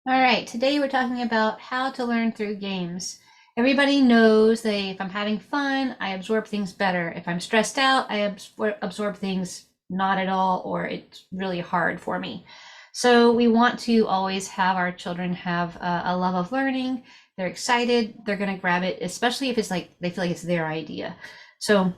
All right, today we're talking about how to learn through games. Everybody knows that if I'm having fun, I absorb things better. If I'm stressed out, I absorb things not at all, or it's really hard for me. So we want to always have our children have a love of learning. They're excited, they're going to grab it, especially if it's like they feel like it's their idea. So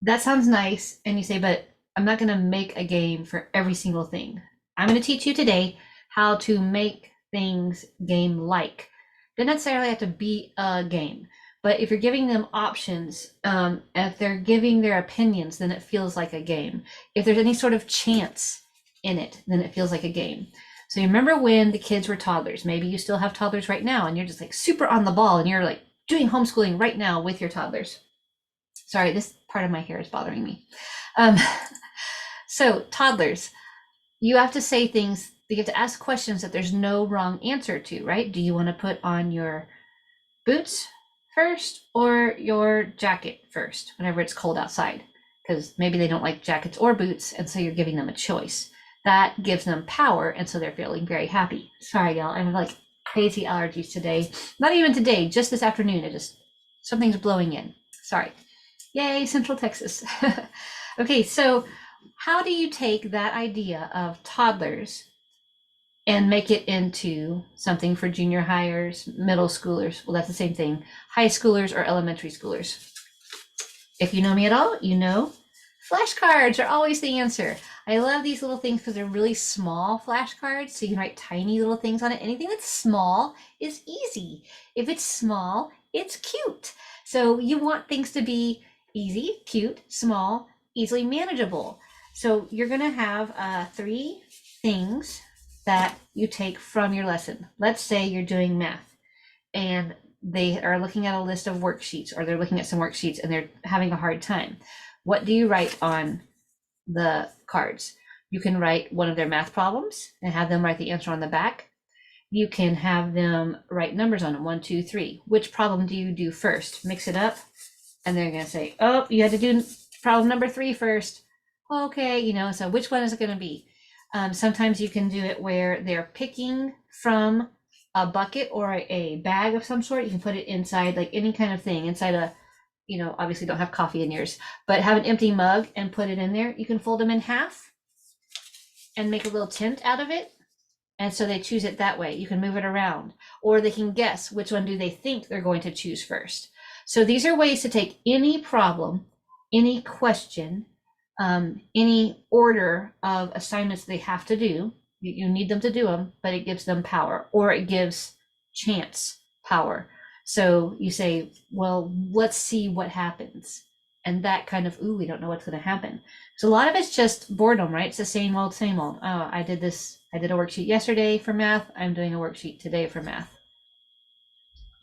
that sounds nice. And you say, but I'm not going to make a game for every single thing. I'm going to teach you today how to make things game like. Doesn't necessarily have to be a game, but if you're giving them options, if they're giving their opinions, then it feels like a game. If there's any sort of chance in it, then it feels like a game. So you remember when the kids were toddlers? Maybe you still have toddlers right now and you're just like super on the ball and you're like doing homeschooling right now with your toddlers. Sorry, this part of my hair is bothering me. Um, so toddlers, you have to say things, you have to ask questions that there's no wrong answer to, right? Do you want to put on your boots first or your jacket first whenever it's cold outside? Because maybe they don't like jackets or boots, and so you're giving them a choice. That gives them power, and so they're feeling very happy. Sorry, y'all, I have like crazy allergies today. Not even today, just this afternoon. It just, something's blowing in. Sorry. Yay, Central Texas. Okay, so how do you take that idea of toddlers and make it into something for junior hires, middle schoolers? Well, that's the same thing. High schoolers or elementary schoolers. If you know me at all, you know flashcards are always the answer. I love these little things because they're really small flashcards, so you can write tiny little things on it. Anything that's small is easy. If it's small, it's cute. So you want things to be easy, cute, small, easily manageable. So you're going to have three things that you take from your lesson. Let's say you're doing math and they are looking at a list of worksheets, or they're looking at some worksheets and they're having a hard time. What do you write on the cards? You can write one of their math problems and have them write the answer on the back. You can have them write numbers on it, 1, 2, 3. Which problem do you do first? Mix it up, and they're going to say, oh, you had to do problem number 3 first. Okay, so which one is it going to be? Sometimes you can do it where they're picking from a bucket or a bag of some sort. You can put it inside, like any kind of thing, inside a, obviously don't have coffee in yours, but have an empty mug and put it in there. You can fold them in half and make a little tent out of it. And so they choose it that way. You can move it around, or they can guess which one do they think they're going to choose first. So these are ways to take any problem, any question, any order of assignments they have to do. You need them to do them, but it gives them power, or it gives chance power. So you say, well, let's see what happens. And that kind of, ooh, we don't know what's going to happen. So a lot of it's just boredom, right? It's the same old, same old. Oh, I did this. I did a worksheet yesterday for math. I'm doing a worksheet today for math.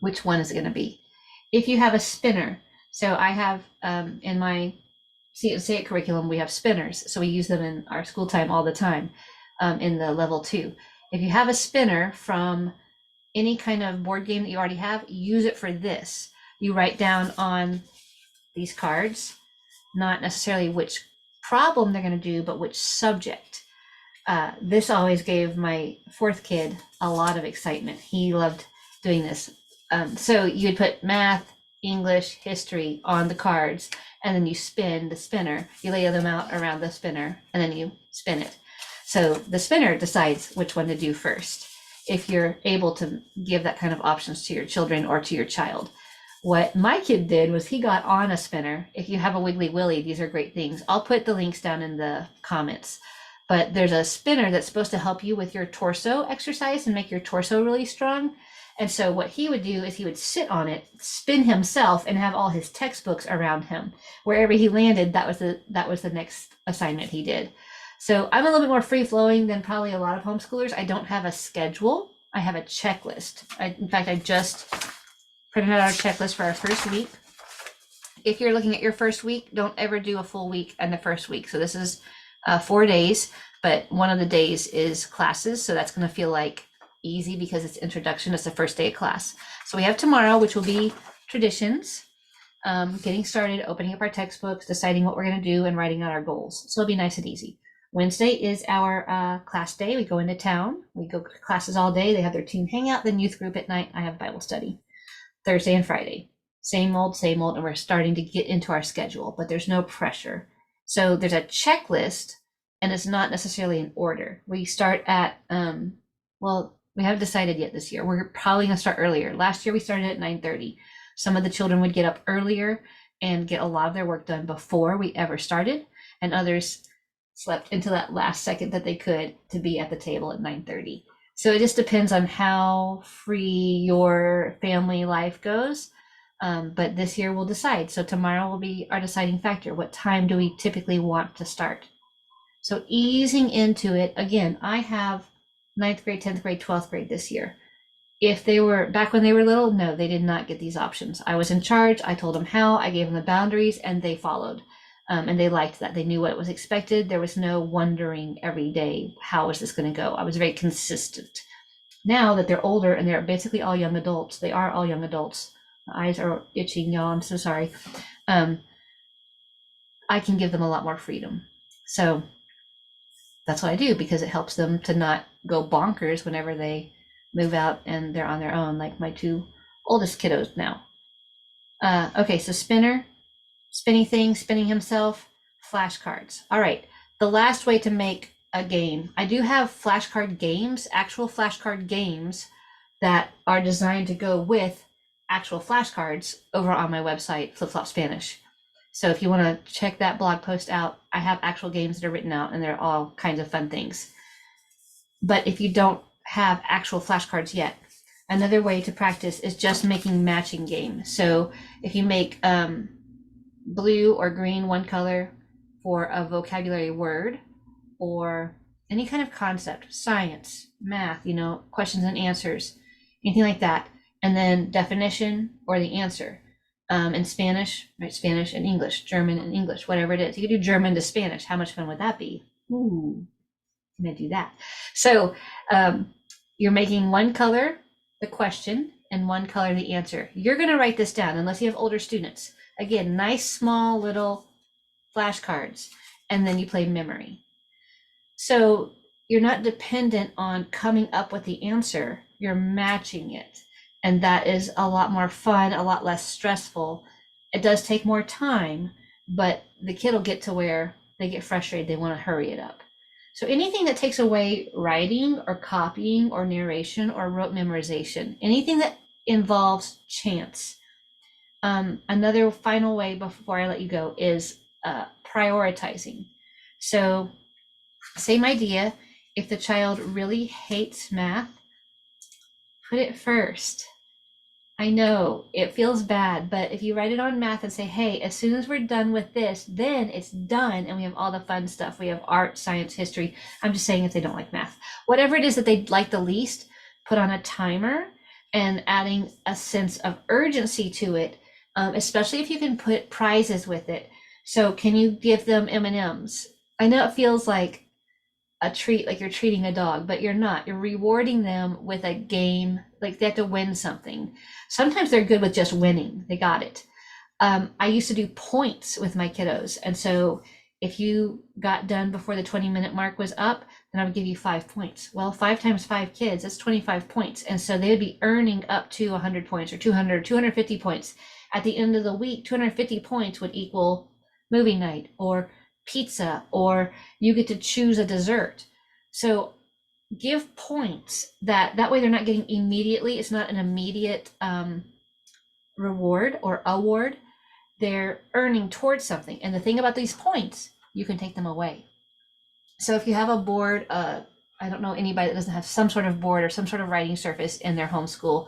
Which one is it going to be? If you have a spinner, so I have in my See It and Say It curriculum, we have spinners. So we use them in our school time all the time in the level 2. If you have a spinner from any kind of board game that you already have, use it for this. You write down on these cards, not necessarily which problem they're going to do, but which subject. This always gave my 4th kid a lot of excitement. He loved doing this. So you would put math, English, history on the cards, and then you spin the spinner. You lay them out around the spinner, and then you spin it. So the spinner decides which one to do first, if you're able to give that kind of options to your children or to your child. What my kid did was he got on a spinner. If you have a Wiggly Willy, these are great things. I'll put the links down in the comments. But there's a spinner that's supposed to help you with your torso exercise and make your torso really strong. And so what he would do is he would sit on it, spin himself, and have all his textbooks around him. Wherever he landed, that was the next assignment he did. So I'm a little bit more free flowing than probably a lot of homeschoolers. I don't have a schedule. I have a checklist. In fact, I just printed out our checklist for our first week. If you're looking at your first week, don't ever do a full week in the first week. So this is 4 days, but one of the days is classes. So that's going to feel like easy because it's introduction. It's the first day of class. So we have tomorrow, which will be traditions, getting started, opening up our textbooks, deciding what we're going to do, and writing out our goals. So it'll be nice and easy. Wednesday is our class day. We go into town. We go to classes all day. They have their team hangout, then youth group at night. I have Bible study. Thursday and Friday. Same old, and we're starting to get into our schedule, but there's no pressure. So there's a checklist, and it's not necessarily in order. We start at, well, we haven't decided yet this year. We're probably going to start earlier. Last year we started at 9:30. Some of the children would get up earlier and get a lot of their work done before we ever started, and others slept into that last second that they could to be at the table at 9:30. So it just depends on how free your family life goes. But this year we'll decide. So tomorrow will be our deciding factor. What time do we typically want to start? So easing into it, again, I have ninth grade, 10th grade, 12th grade this year. If they were back when they were little, no, they did not get these options. I was in charge. I told them how, I gave them the boundaries, and they followed. And they liked that. They knew what was expected. There was no wondering every day, how is this going to go? I was very consistent. Now that they're older and they're basically all young adults, they are all young adults. My eyes are itching, y'all. I'm so sorry. I can give them a lot more freedom. So that's what I do, because it helps them to not go bonkers whenever they move out and they're on their own, like my two oldest kiddos now. Okay, so spinner, spinny thing, spinning himself, flashcards. All right, the last way to make a game. I do have flashcard games, actual flashcard games that are designed to go with actual flashcards over on my website, Flip Flop Spanish. So if you want to check that blog post out, I have actual games that are written out, and they're all kinds of fun things. But if you don't have actual flashcards yet, another way to practice is just making matching games. So if you make blue or green, one color for a vocabulary word or any kind of concept, science, math, questions and answers, anything like that, and then definition or the answer. In Spanish, right? Spanish and English, German and English, whatever it is. You could do German to Spanish. How much fun would that be? Ooh, I'm gonna do that. So you're making one color the question and one color the answer. You're gonna write this down unless you have older students. Again, nice small little flashcards, and then you play memory. So you're not dependent on coming up with the answer, you're matching it. And that is a lot more fun, a lot less stressful. It does take more time, but the kid will get to where they get frustrated, they want to hurry it up. So anything that takes away writing or copying or narration or rote memorization, anything that involves chance. Another final way before I let you go is prioritizing. So same idea. If the child really hates math, put it first. I know it feels bad, but if you write it on math and say, hey, as soon as we're done with this, then it's done and we have all the fun stuff. We have art, science, history. I'm just saying if they don't like math. Whatever it is that they like the least, put on a timer and adding a sense of urgency to it, especially if you can put prizes with it. So can you give them M&Ms? I know it feels like a treat, like you're treating a dog, but you're not. You're rewarding them with a game, like they have to win something. Sometimes they're good with just winning. They got it. I used to do points with my kiddos. And so if you got done before the 20-minute mark was up, then I would give you 5 points. Well, 5 times 5 kids, that's 25 points. And so they would be earning up to 100 points or 200, or 250 points. At the end of the week, 250 points would equal movie night or pizza, or you get to choose a dessert. So give points that way they're not getting immediately. It's not an immediate reward or award. They're earning towards something. And the thing about these points, you can take them away. So if you have a board, I don't know anybody that doesn't have some sort of board or some sort of writing surface in their homeschool,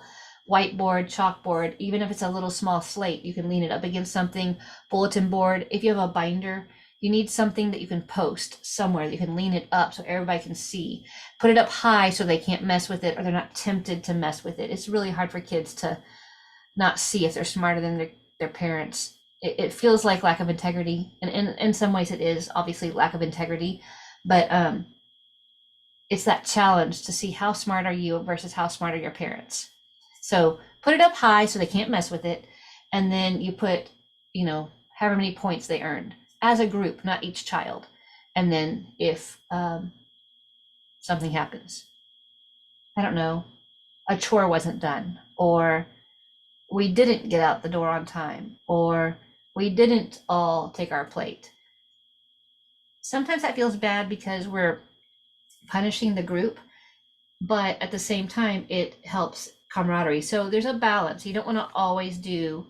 whiteboard, chalkboard, even if it's a little small slate, you can lean it up against something, bulletin board. If you have a binder, you need something that you can post somewhere that you can lean it up so everybody can see. Put it up high so they can't mess with it or they're not tempted to mess with it. It's really hard for kids to not see if they're smarter than their parents. It feels like lack of integrity, and in some ways it is obviously lack of integrity, but it's that challenge to see how smart are you versus how smart are your parents. So put it up high so they can't mess with it, and then you put, however many points they earned as a group, not each child. And then if something happens, I don't know, a chore wasn't done, or we didn't get out the door on time, or we didn't all take our plate. Sometimes that feels bad because we're punishing the group, but at the same time, it helps camaraderie. So there's a balance. You don't want to always do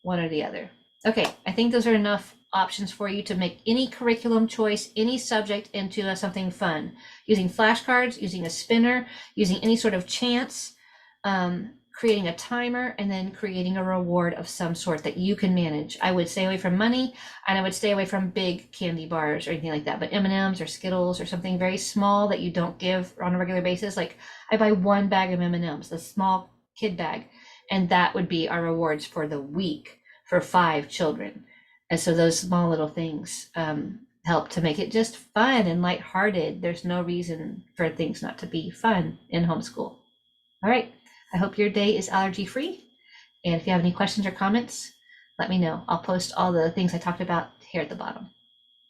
one or the other. Okay, I think those are enough options for you to make any curriculum choice, any subject into something fun. Using flashcards, using a spinner, using any sort of chance, creating a timer, and then creating a reward of some sort that you can manage. I would stay away from money, and I would stay away from big candy bars or anything like that, but M&Ms or Skittles or something very small that you don't give on a regular basis. Like I buy one bag of M&Ms, the small kid bag, and that would be our rewards for the week for 5 children. And so those small little things help to make it just fun and lighthearted. There's no reason for things not to be fun in homeschool. All right, I hope your day is allergy free. And if you have any questions or comments, let me know. I'll post all the things I talked about here at the bottom.